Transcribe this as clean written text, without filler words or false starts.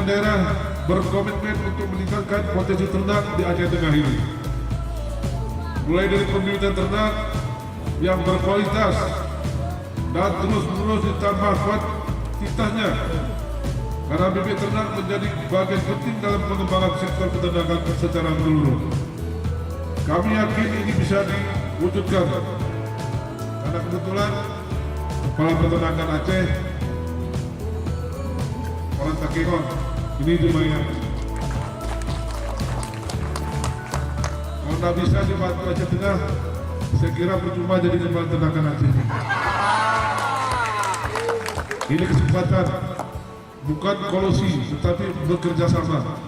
daerah berkomitmen untuk meningkatkan potensi ternak di Aceh Tengah ini. Mulai dari pembibitan ternak yang berkualitas dan terus-menerus ditambah kuantitasnya, karena bibit ternak menjadi bagian penting dalam pengembangan sektor peternakan secara menyeluruh. Kami yakin ini bisa diwujudkan karena kebetulan Kepala Peternakan Aceh orang Takehon ini lumayan. Kalau tak bisa dibantu Aceh Tengah, saya kira percuma jadi Kepala Peternakan Aceh. Ini kesempatan, bukan kolusi, tetapi bekerja sama.